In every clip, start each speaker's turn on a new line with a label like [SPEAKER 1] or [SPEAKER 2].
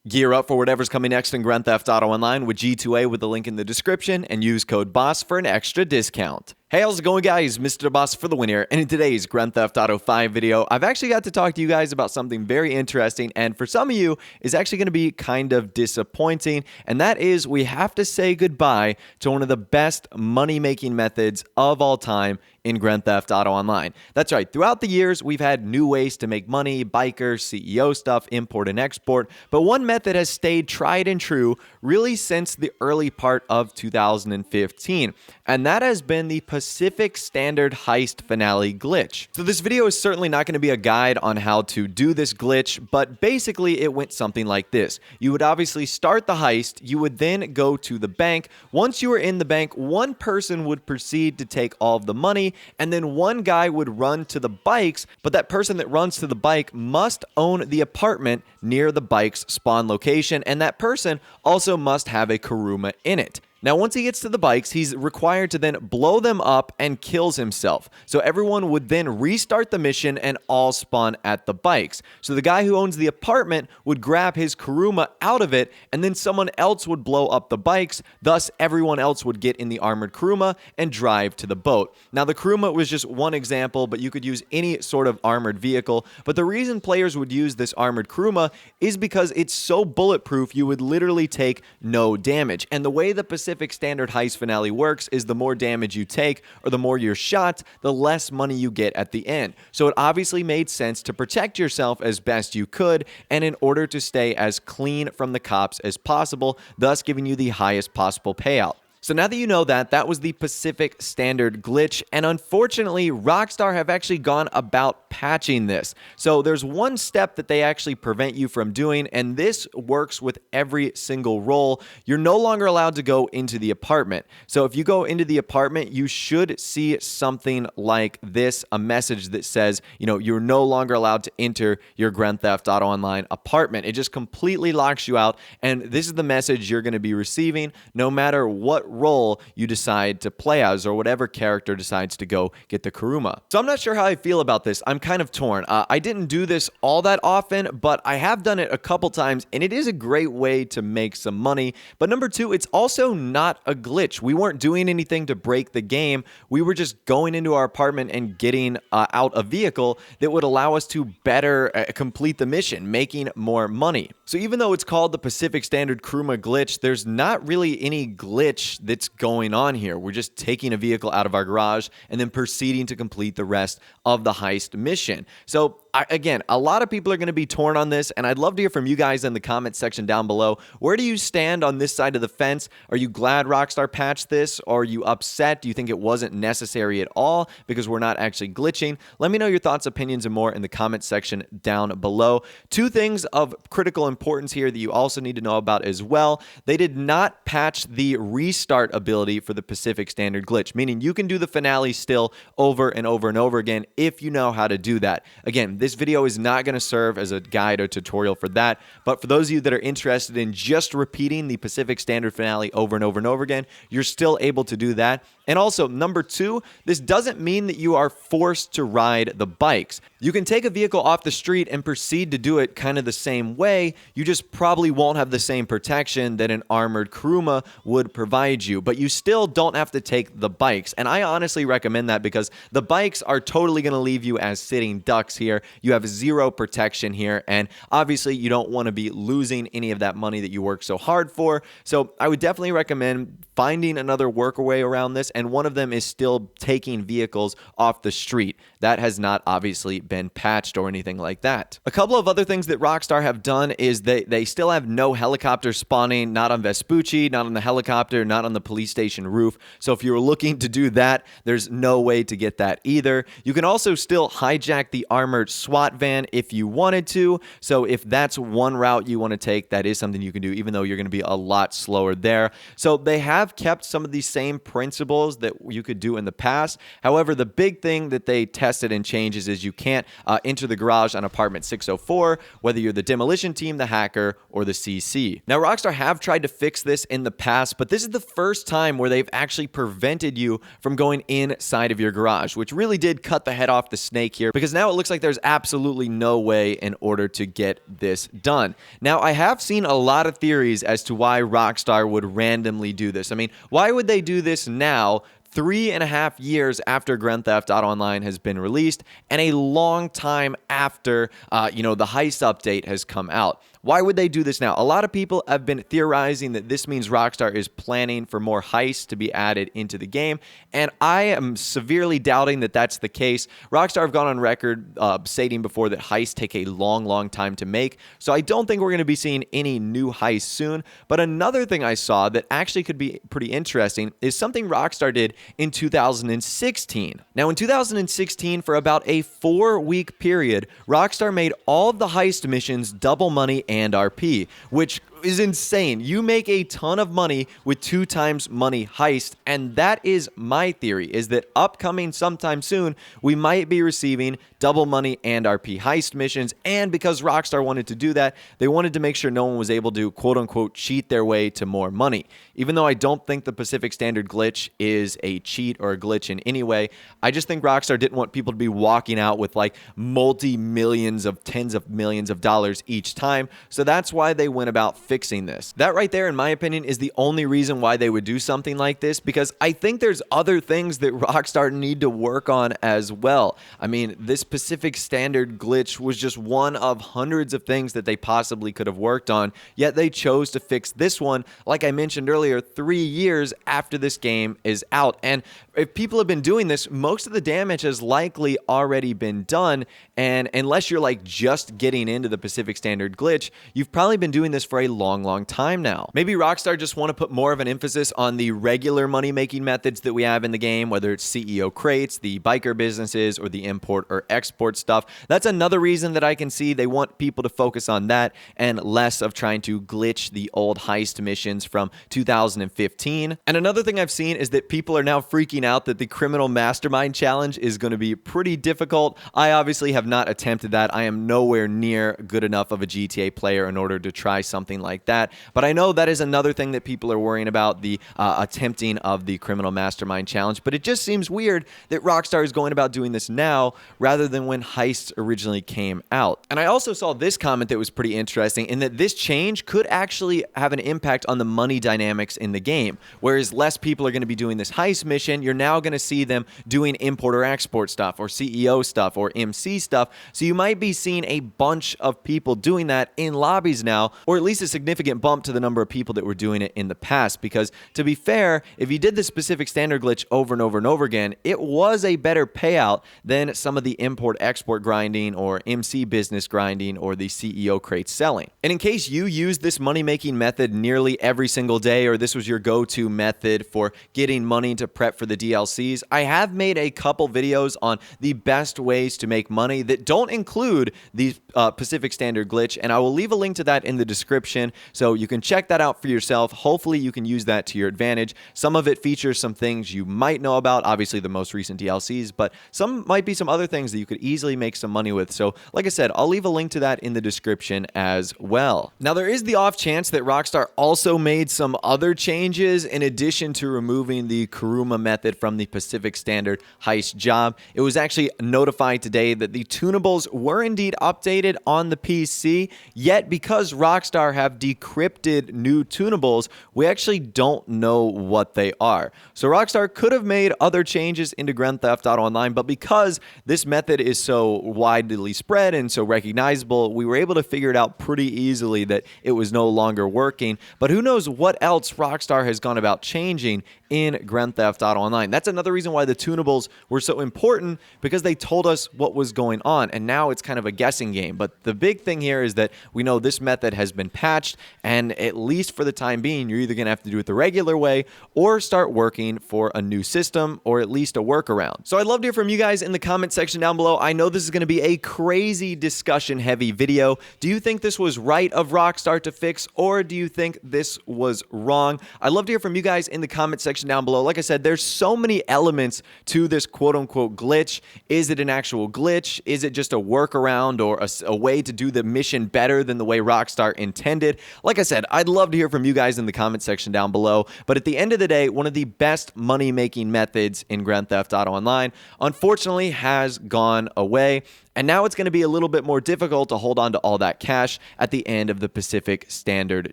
[SPEAKER 1] Gear up for whatever's coming next in Grand Theft Auto Online with G2A with the link in the description and use code BOSS for an extra discount. Hey, how's it going, guys? Mr. Boss for the win here, and in today's Grand Theft Auto 5 video, I've actually got to talk to you guys about something very interesting, and for some of you, is actually going to be kind of disappointing, and that is we have to say goodbye to one of the best money-making methods of all time in Grand Theft Auto Online. That's right, throughout the years, we've had new ways to make money, biker, CEO stuff, import and export, but one method has stayed tried and true really since the early part of 2015, and that has been the Pacific Standard Heist Finale glitch. So this video is certainly not going to be a guide on how to do this glitch, but basically it went something like this. You would obviously start the heist, you would then go to the bank. Once you were in the bank, one person would proceed to take all of the money, and then one guy would run to the bikes, but that person that runs to the bike must own the apartment near the bike's spawn location, and that person also must have a Kuruma in it. Now, once he gets to the bikes, he's required to then blow them up and kills himself. So everyone would then restart the mission and all spawn at the bikes. So the guy who owns the apartment would grab his Kuruma out of it, and then someone else would blow up the bikes. Thus, everyone else would get in the armored Kuruma and drive to the boat. Now, the Kuruma was just one example, but you could use any sort of armored vehicle. But the reason players would use this armored Kuruma is because it's so bulletproof, you would literally take no damage. And the way the Pacific Standard Heist Finale works is the more damage you take or the more you're shot, the less money you get at the end. So it obviously made sense to protect yourself as best you could and in order to stay as clean from the cops as possible, thus giving you the highest possible payout. So now that you know that, that was the Pacific Standard glitch, and unfortunately, Rockstar have actually gone about patching this. So there's one step that they actually prevent you from doing, and this works with every single role. You're no longer allowed to go into the apartment. So if you go into the apartment, you should see something like this, a message that says, you're no longer allowed to enter your Grand Theft Auto Online apartment. It just completely locks you out, and this is the message you're going to be receiving no matter what role you decide to play as or whatever character decides to go get the Kuruma. So I'm not sure how I feel about this. I'm kind of torn. I didn't do this all that often, but I have done it a couple times, and it is a great way to make some money. But number two, it's also not a glitch. We weren't doing anything to break the game. We were just going into our apartment and getting out a vehicle that would allow us to better complete the mission, making more money. So even though it's called the Pacific Standard Kuruma glitch, there's not really any glitch that's going on here. We're just taking a vehicle out of our garage and then proceeding to complete the rest of the heist mission. So again, a lot of people are going to be torn on this, and I'd love to hear from you guys in the comments section down below. Where do you stand on this side of the fence? Are you glad Rockstar patched this? Or are you upset? Do you think it wasn't necessary at all because we're not actually glitching? Let me know your thoughts, opinions, and more in the comments section down below. Two things of critical importance here that you also need to know about as well. They did not patch the restart ability for the Pacific Standard glitch, meaning you can do the finale still over and over and over again if you know how to do that. Again, this video is not going to serve as a guide or tutorial for that, but for those of you that are interested in just repeating the Pacific Standard finale over and over and over again, you're still able to do that. And also, number two, this doesn't mean that you are forced to ride the bikes. You can take a vehicle off the street and proceed to do it kind of the same way. You just probably won't have the same protection that an armored Kuruma would provide you, but you still don't have to take the bikes. And I honestly recommend that because the bikes are totally going to leave you as sitting ducks here. You have zero protection here, and obviously you don't want to be losing any of that money that you work so hard for. So I would definitely recommend finding another workaway around this, and one of them is still taking vehicles off the street. That has not obviously been patched or anything like that. A couple of other things that Rockstar have done is they still have no helicopter spawning, not on Vespucci, not on the helicopter, not on the police station roof. So if you were looking to do that, there's no way to get that either. You can also still hijack the armored SWAT van if you wanted to. So if that's one route you want to take, that is something you can do, even though you're going to be a lot slower there. So they have kept some of these same principles controls that you could do in the past. However, the big thing that they tested and changes is you can't enter the garage on apartment 604, whether you're the demolition team, the hacker, or the CC. Now, Rockstar have tried to fix this in the past, but this is the first time where they've actually prevented you from going inside of your garage, which really did cut the head off the snake here, because now it looks like there's absolutely no way in order to get this done. Now, I have seen a lot of theories as to why Rockstar would randomly do this. I mean, why would they do this now, 3.5 years after Grand Theft Auto Online has been released, and a long time after, the heist update has come out? Why would they do this now? A lot of people have been theorizing that this means Rockstar is planning for more heists to be added into the game, and I am severely doubting that that's the case. Rockstar have gone on record stating before that heists take a long, long time to make, so I don't think we're going to be seeing any new heists soon. But another thing I saw that actually could be pretty interesting is something Rockstar did in 2016. Now, in 2016, for about a 4-week period, Rockstar made all of the heist missions double money and RP, which is insane. You make a ton of money with 2 times money heist, and that is my theory, is that upcoming sometime soon, we might be receiving double money and RP heist missions, and because Rockstar wanted to do that, they wanted to make sure no one was able to quote-unquote cheat their way to more money. Even though I don't think the Pacific Standard glitch is a cheat or a glitch in any way, I just think Rockstar didn't want people to be walking out with like multi-millions of tens of millions of dollars each time, so that's why they went about fixing this. That right there, in my opinion, is the only reason why they would do something like this, because I think there's other things that Rockstar need to work on as well. I mean, this Pacific Standard glitch was just one of hundreds of things that they possibly could have worked on, yet they chose to fix this one, like I mentioned earlier, 3 years after this game is out. And if people have been doing this, most of the damage has likely already been done, and unless you're like just getting into the Pacific Standard glitch, you've probably been doing this for a long time now. Maybe Rockstar just want to put more of an emphasis on the regular money-making methods that we have in the game, whether it's CEO crates, the biker businesses, or the import or export stuff. That's another reason that I can see they want people to focus on that and less of trying to glitch the old heist missions from 2015. And another thing I've seen is that people are now freaking out that the Criminal Mastermind Challenge is going to be pretty difficult. I obviously have not attempted that. I am nowhere near good enough of a GTA player in order to try something like that. But I know that is another thing that people are worrying about, the attempting of the Criminal Mastermind Challenge. But it just seems weird that Rockstar is going about doing this now rather than when heists originally came out. And I also saw this comment that was pretty interesting, in that this change could actually have an impact on the money dynamics in the game. Whereas less people are going to be doing this heist mission, you're now going to see them doing import or export stuff, or CEO stuff, or MC stuff. So you might be seeing a bunch of people doing that in lobbies now, or at least a significant bump to the number of people that were doing it in the past. Because to be fair, if you did the Pacific Standard glitch over and over and over again, it was a better payout than some of the import-export grinding or MC business grinding or the CEO crate selling. And in case you use this money-making method nearly every single day, or this was your go-to method for getting money to prep for the DLCs, I have made a couple videos on the best ways to make money that don't include the Pacific Standard glitch, and I will leave a link to that in the description, so you can check that out for yourself. Hopefully you can use that to your advantage. Some of it features some things you might know about, obviously the most recent DLCs, but some might be some other things that you could easily make some money with. So like I said, I'll leave a link to that in the description as well. Now, there is the off chance that Rockstar also made some other changes in addition to removing the Kuruma method from the Pacific Standard heist job. It was actually notified today that the tunables were indeed updated on the PC, yet because Rockstar have decrypted new tunables, we actually don't know what they are. So Rockstar could have made other changes into Grand Theft Auto Online, but because this method is so widely spread and so recognizable, we were able to figure it out pretty easily that it was no longer working. But who knows what else Rockstar has gone about changing in Grand Theft Auto Online. That's another reason why the tunables were so important, because they told us what was going went on, and now it's kind of a guessing game. But the big thing here is that we know this method has been patched, and at least for the time being, you're either going to have to do it the regular way or start working for a new system or at least a workaround. So I'd love to hear from you guys in the comment section down below. I know this is going to be a crazy discussion-heavy video. Do you think this was right of Rockstar to fix, or do you think this was wrong? I'd love to hear from you guys in the comment section down below. Like I said, there's so many elements to this quote-unquote glitch. Is it an actual glitch? Is it just a workaround or a way to do the mission better than the way Rockstar intended? Like I said, I'd love to hear from you guys in the comment section down below. But at the end of the day, one of the best money-making methods in Grand Theft Auto Online, unfortunately, has gone away. And now it's going to be a little bit more difficult to hold on to all that cash at the end of the Pacific Standard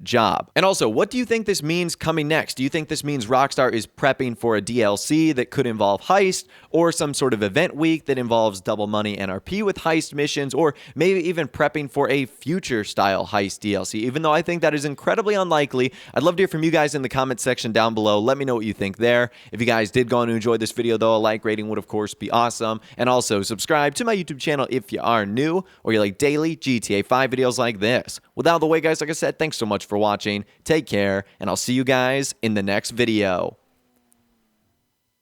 [SPEAKER 1] job. And also, what do you think this means coming next? Do you think this means Rockstar is prepping for a DLC that could involve heist, or some sort of event week that involves double money NRP with heist missions, or maybe even prepping for a future style heist DLC? Even though I think that is incredibly unlikely, I'd love to hear from you guys in the comment section down below. Let me know what you think there. If you guys did go on to enjoy this video, though, a like rating would of course be awesome. And also subscribe to my YouTube channel if you are new or you like daily GTA 5 videos like this. With out of the way, guys, like I said, thanks so much for watching. Take care, and I'll see you guys in the next video.